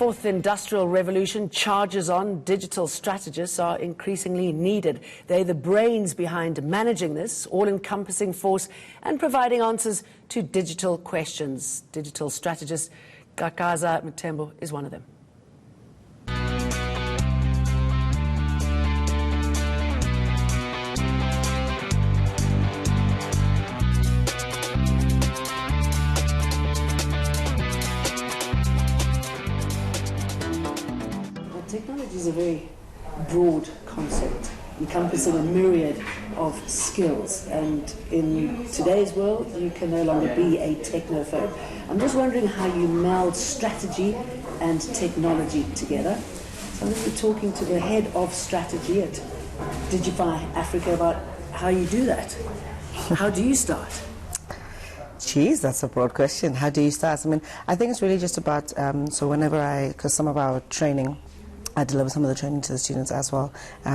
fourth industrial revolution charges on. Digital strategists are increasingly needed. They're the brains behind managing this all-encompassing force and providing answers to digital questions. Digital strategist Qhakaza Mthembu is one of them. Technology is a very broad concept, encompassing a myriad of skills, and in today's world you can no longer be a technophobe. I'm just wondering how you meld strategy and technology together. So I'm going to be talking to the head of strategy at Digify Africa about how you do that. How do you start? Geez, that's a broad question. How do you start? I mean, I think it's really just about, so whenever because some of our training, I deliver some of the training to the students as well,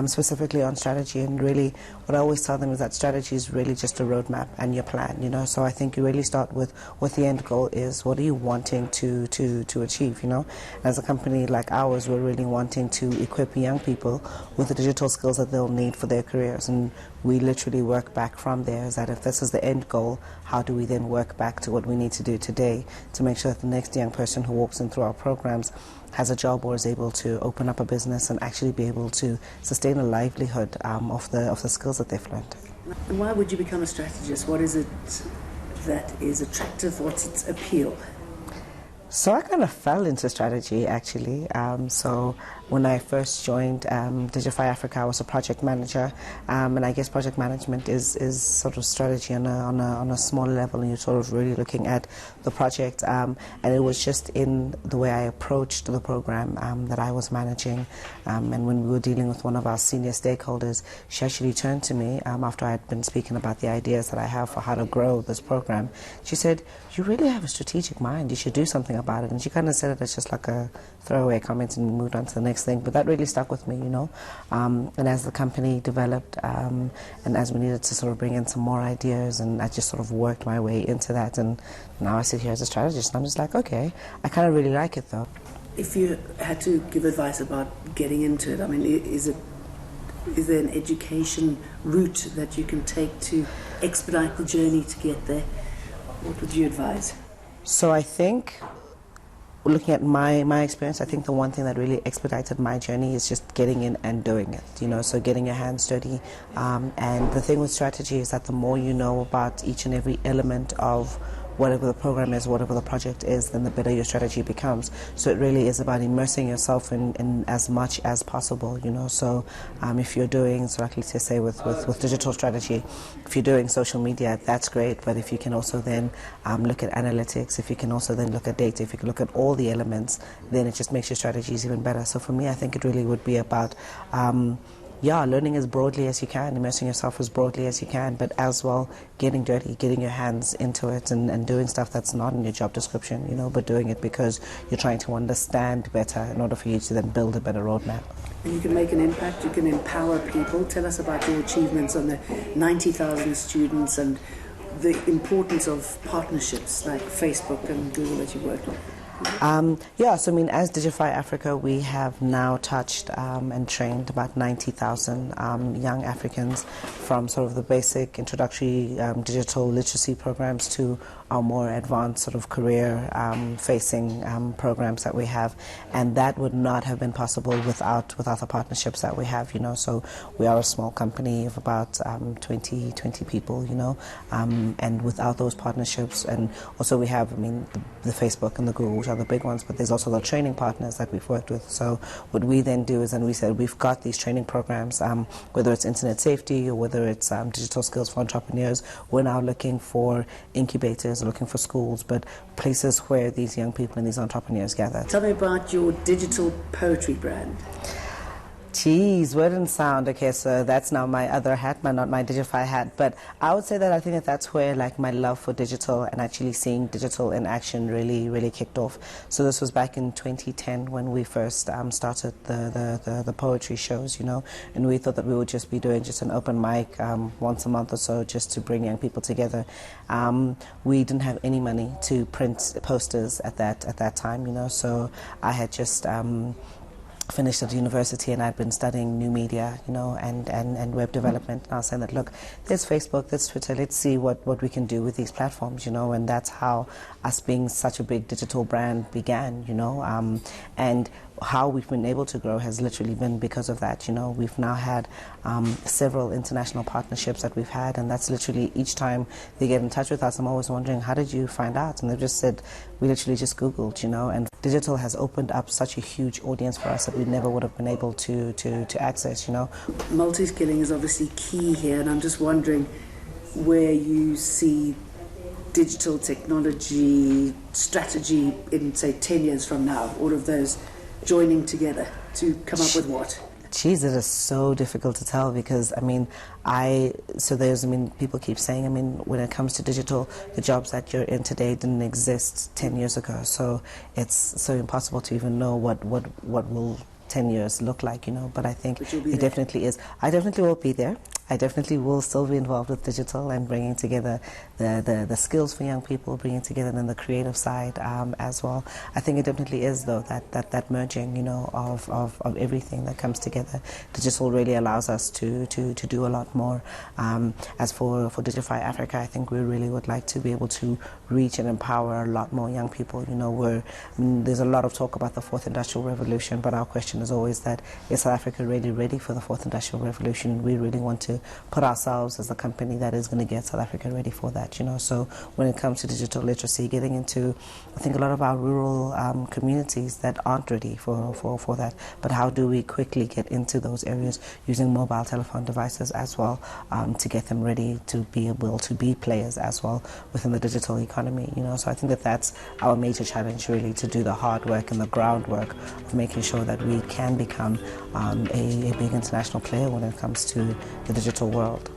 specifically on strategy. And really, what I always tell them is that strategy is really just a roadmap and your plan, you know. So I think you really start with what the end goal is. What are you wanting to achieve, you know? As a company like ours, we're really wanting to equip young people with the digital skills that they'll need for their careers. And we literally work back from there, is that if this is the end goal, how do we then work back to what we need to do today to make sure that the next young person who walks in through our programs has a job or is able to open up a business and actually be able to sustain a livelihood of the skills that they've learned. And why would you become a strategist? What is it that is attractive? What's its appeal? So I kind of fell into strategy, actually. So when I first joined Digify Africa, I was a project manager, and I guess project management is sort of strategy on a smaller level, and you're sort of really looking at the project. And it was just in the way I approached the program that I was managing. And when we were dealing with one of our senior stakeholders, she actually turned to me after I had been speaking about the ideas that I have for how to grow this program. She said, "You really have a strategic mind. You should do something about it." And she kind of said it as just like a throwaway comment and moved on to the next thing. But that really stuck with me, you know. And as the company developed and as we needed to sort of bring in some more ideas, and I just sort of worked my way into that. And now I sit here as a strategist and I'm just like, okay, I kind of really like it though. If you had to give advice about getting into it, I mean, is there an education route that you can take to expedite the journey to get there? What would you advise? So I think, looking at my experience, I think the one thing that really expedited my journey is just getting in and doing it, you know, so getting your hands dirty. And the thing with strategy is that the more you know about each and every element of whatever the program is, whatever the project is, then the better your strategy becomes. So it really is about immersing yourself in as much as possible, you know. So if you're doing, so like let's say with digital strategy, if you're doing social media, that's great, but if you can also then look at analytics, if you can also then look at data, if you can look at all the elements, then it just makes your strategies even better. So for me, I think it really would be about learning as broadly as you can, immersing yourself as broadly as you can, but as well getting dirty, getting your hands into it and doing stuff that's not in your job description, you know, but doing it because you're trying to understand better in order for you to then build a better roadmap. And you can make an impact, you can empower people. Tell us about your achievements on the 90,000 students and the importance of partnerships like Facebook and Google that you worked with. So I mean, as Digify Africa, we have now touched and trained about 90,000 young Africans, from sort of the basic introductory digital literacy programs to our more advanced sort of career-facing programs that we have, and that would not have been possible without the partnerships that we have, you know. So we are a small company of about 20 people, you know, and without those partnerships, and also we have, I mean, the Facebook and the Google, which are the big ones, but there's also the training partners that we've worked with. So what we then do is, then we said we've got these training programs, whether it's internet safety or whether it's digital skills for entrepreneurs. We're now looking for incubators, looking for schools, but places where these young people and these entrepreneurs gather. Tell me about your digital poetry brand. Geez, word and sound. Okay, so that's now my other hat, not my Digify hat. But I would say that I think that that's where like my love for digital and actually seeing digital in action really kicked off. So this was back in 2010 when we first started the poetry shows, you know, and we thought that we would just be doing just an open mic once a month or so just to bring young people together. We didn't have any money to print posters at that time, you know, so I had just finished at university and I'd been studying new media, you know, and web development. And I was saying that, look, there's Facebook, there's Twitter, let's see what we can do with these platforms, you know, and that's how us being such a big digital brand began, you know, and how we've been able to grow has literally been because of that, you know. We've now had several international partnerships that we've had, and that's literally each time they get in touch with us, I'm always wondering, how did you find out? And they've just said, we literally just Googled, you know, and digital has opened up such a huge audience for us that we never would have been able to access, you know. Multi-skilling is obviously key here, and I'm just wondering where you see digital technology strategy in, say, 10 years from now, all of those joining together to come up with what? Geez, it is so difficult to tell because, I mean, people keep saying, I mean, when it comes to digital, the jobs that you're in today didn't exist 10 years ago. So it's so impossible to even know what will 10 years look like, you know. But I think it definitely is. I definitely will be there. I definitely will still be involved with digital and bringing together the skills for young people, bringing together then the creative side as well. I think it definitely is, though, that merging, you know, of everything that comes together. Digital really allows us to do a lot more. As for Digify Africa, I think we really would like to be able to reach and empower a lot more young people. You know, there's a lot of talk about the fourth industrial revolution, but our question is always that, is South Africa really ready for the fourth industrial revolution? We really want to put ourselves as a company that is going to get South Africa ready for that, you know. So when it comes to digital literacy, getting into, I think, a lot of our rural communities that aren't ready for that, but how do we quickly get into those areas using mobile telephone devices as well to get them ready to be able to be players as well within the digital economy, you know. So I think that that's our major challenge, really, to do the hard work and the groundwork of making sure that we can become a big international player when it comes to the digital world.